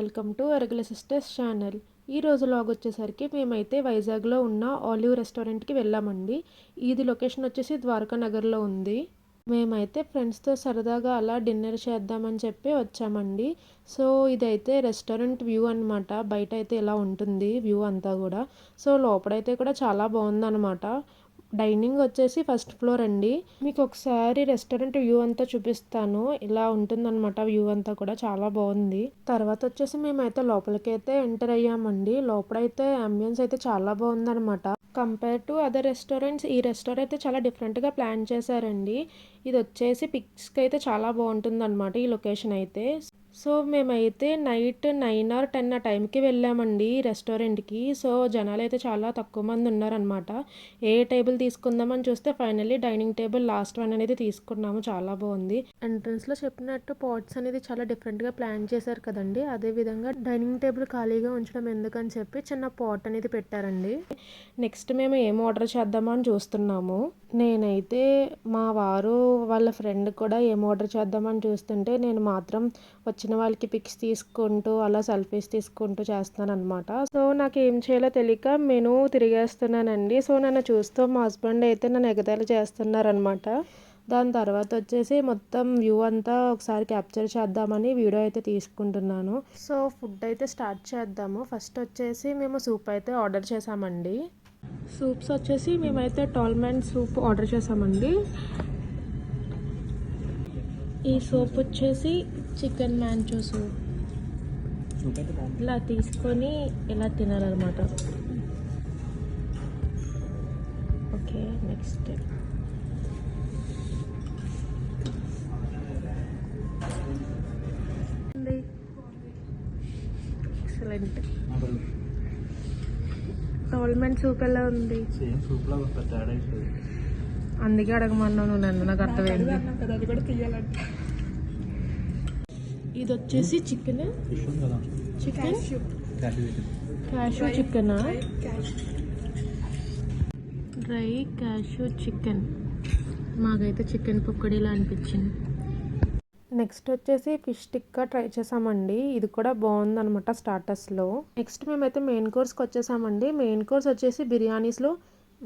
Welcome to Aragala sisters channel. ఈ రోజు log వచ్చేసరికి మేమైతే వైజాగ్లో ఉన్న ఆలివ్ రెస్టారెంట్కి వెళ్ళామండి. ఇది లొకేషన్ వచ్చేసి ద్వారకా నగర్లో ఉంది. మేమైతే ఫ్రెండ్స్తో సరదాగా అలా డిన్నర్ చేద్దామని చెప్పి వచ్చామండి. సో ఇదైతే రెస్టారెంట్ వ్యూ అనమాట. బయట అయితే ఇలా ఉంటుంది వ్యూ అంతా కూడా. సో లోపలైతే కూడా చాలా బాగుందన్నమాట. డైనింగ్ వచ్చేసి ఫస్ట్ ఫ్లోర్ అండి. మీకు ఒకసారి రెస్టారెంట్ వ్యూ అంతా చూపిస్తాను. ఇలా ఉంటుందన్నమాట వ్యూ అంతా కూడా చాలా బాగుంది. తర్వాత వచ్చేసి మేమైతే లోపలికి అయితే ఎంటర్ అయ్యామండి. లోపలైతే అంబియన్స్ అయితే చాలా బాగుందన్నమాట. కంపేర్ టు అదర్ రెస్టారెంట్స్ ఈ రెస్టారెంట్ అయితే చాలా డిఫరెంట్గా ప్లాన్ చేశారండి. ఇది వచ్చేసి పిక్స్కి అయితే చాలా బాగుంటుంది అనమాట ఈ లొకేషన్ అయితే. సో మేమైతే నైట్ 9 or 10 ఆ టైంకి వెళ్ళామండి రెస్టారెంట్కి. సో జనాలు అయితే చాలా తక్కువ మంది ఉన్నారనమాట. ఏ టేబుల్ తీసుకుందామని చూస్తే finally dining table last one అనేది తీసుకున్నాము. చాలా బాగుంది. ఎంట్రన్స్లో చెప్పినట్టు పాట్స్ అనేది చాలా డిఫరెంట్గా ప్లాన్ చేశారు కదండి. అదేవిధంగా డైనింగ్ టేబుల్ ఖాళీగా ఉంచడం ఎందుకని చెప్పి చిన్న పాట్ అనేది పెట్టారండి. నెక్స్ట్ మేము ఏం ఆర్డర్ చేద్దామని చూస్తున్నాము. నేనైతే మా వారు వాళ్ళ ఫ్రెండ్ కూడా ఏం ఆర్డర్ చేద్దామని చూస్తుంటే నేను మాత్రం వచ్చిన వాళ్ళకి పిక్స్ తీసుకుంటూ అలా సెల్ఫీస్ తీసుకుంటూ చేస్తాను అనమాట. సో నాకు ఏం చేయాలో తెలియక మెనూ తిరిగేస్తున్నానండి. సో నన్ను చూస్తూ మా హస్బెండ్ అయితే నన్ను ఎగతాళి చేస్తున్నారనమాట. దాని తర్వాత వచ్చేసి మొత్తం వ్యూ అంతా ఒకసారి క్యాప్చర్ చేద్దామని వీడియో అయితే తీసుకుంటున్నాను. సో ఫుడ్ అయితే స్టార్ట్ చేద్దాము. ఫస్ట్ వచ్చేసి మేము సూప్ అయితే ఆర్డర్ చేసామండి. సూప్స్ వచ్చేసి మేమైతే టాల్మెన్ సూప్ ఆర్డర్ చేసామండి. ఈ సూప్ వచ్చేసి చికెన్ మ్యాంచో సూప్. ఇలా తీసుకొని ఇలా తినాలన్నమాట. Okay next excellent. టాల్మెన్ సూప్ ఎలా ఉంది? అందుకే అడగమన్నాను నన్ను, నాకు అర్థమైంది. ఇది వచ్చేసి chicken cashew chicken, dry cashew chicken. మాకైతే చికెన్ పకోడీలా అనిపించింది. నెక్స్ట్ వచ్చేసి ఫిష్ టిక్కా ట్రై చేసామండి. ఇది కూడా బాగుందనమాట స్టార్టర్స్లో. నెక్స్ట్ మేమైతే మెయిన్ కోర్స్కి వచ్చేసామండి. మెయిన్ కోర్స్ వచ్చేసి బిర్యానీస్లో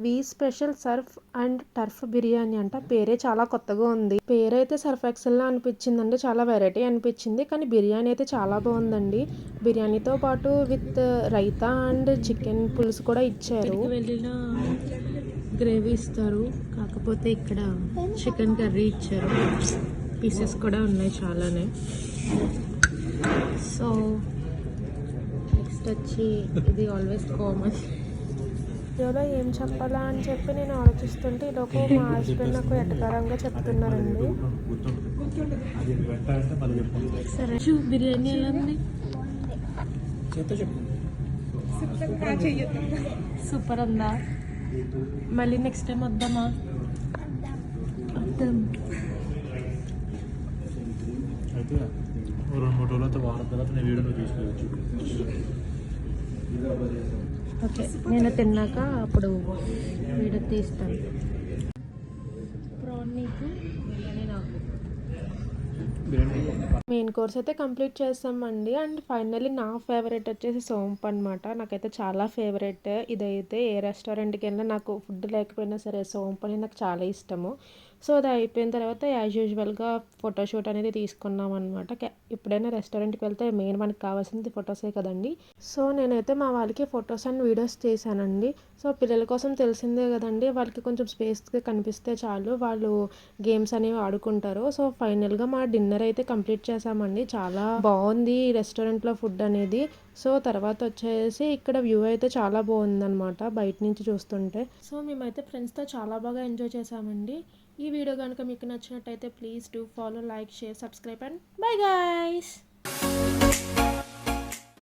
we special surf and turf biryani అంట. పేరే చాలా కొత్తగా ఉంది. పేరైతే సర్ఫ్ ఎక్సెల్లా అనిపించిందండి. చాలా వెరైటీ అనిపించింది. కానీ బిర్యానీ అయితే చాలా బాగుందండి. బిర్యానీతో పాటు విత్ రైతా అండ్ చికెన్ పులుసు కూడా ఇచ్చారు. వెళ్ళిన గ్రేవీ ఇస్తారు, కాకపోతే ఇక్కడ చికెన్ కర్రీ ఇచ్చారు. పీసెస్ కూడా ఉన్నాయి చాలానే. సో నెక్స్ట్ వచ్చి ఇది ఆల్వేస్ కామన్. వీడియోలో ఏం చెప్పాలా అని చెప్పి నేను ఆలోచిస్తుంటే ఈలోపు మా హస్బెండ్ నాకు ఎటకారంగా చెప్తున్నారండి. సరే బిర్యానీ ఎలా ఉంది? సూపర్ ఉందా? మళ్ళీ నెక్స్ట్ టైం వద్దామా? వద్దాం. అయితే 2-3 రోజులతో వారం తర్వాత నేను వీడియోలో తీసుకోవచ్చు. ఓకే నేను తిన్నాక అప్పుడు వీడియో తీస్తాను. ప్రాన్ నీకు, బిర్యానీ నాకు. మెయిన్ కోర్స్ అయితే కంప్లీట్ చేస్తామండి. అండ్ ఫైనల్లీ నా ఫేవరెట్ వచ్చేసి సోంపు అనమాట. నాకైతే చాలా ఫేవరెట్. ఇదైతే ఏ రెస్టారెంట్కి వెళ్ళినా నాకు ఫుడ్ లేకపోయినా సరే సోంపు అనేది నాకు చాలా ఇష్టము. సో అది అయిపోయిన తర్వాత యాజ్ యూజువల్గా ఫోటోషూట్ అనేది తీసుకున్నాం అనమాట. ఎప్పుడైనా రెస్టారెంట్కి వెళ్తే మెయిన్ మనకి కావాల్సింది ఫొటోసే కదండి. సో నేనైతే మా వాళ్ళకి ఫొటోస్ అండ్ వీడియోస్ చేశానండి. సో పిల్లల కోసం తెలిసిందే కదండి, వాళ్ళకి కొంచెం స్పేస్గా కనిపిస్తే చాలు, వాళ్ళు గేమ్స్ అనేవి ఆడుకుంటారు. సో ఫైనల్గా మా డిన్నర్ అయితే కంప్లీట్ చేసామండి. చాలా బాగుంది ఈ రెస్టారెంట్లో ఫుడ్ అనేది. సో తర్వాత వచ్చేసి ఇక్కడ వ్యూ అయితే చాలా బాగుందన్నమాట బయట నుంచి చూస్తుంటే. సో మేమైతే ఫ్రెండ్స్తో చాలా బాగా ఎంజాయ్ చేసామండి. ఈ వీడియో కనుక మీకు నచ్చినట్టయితే please do follow, like, share, subscribe and bye guys.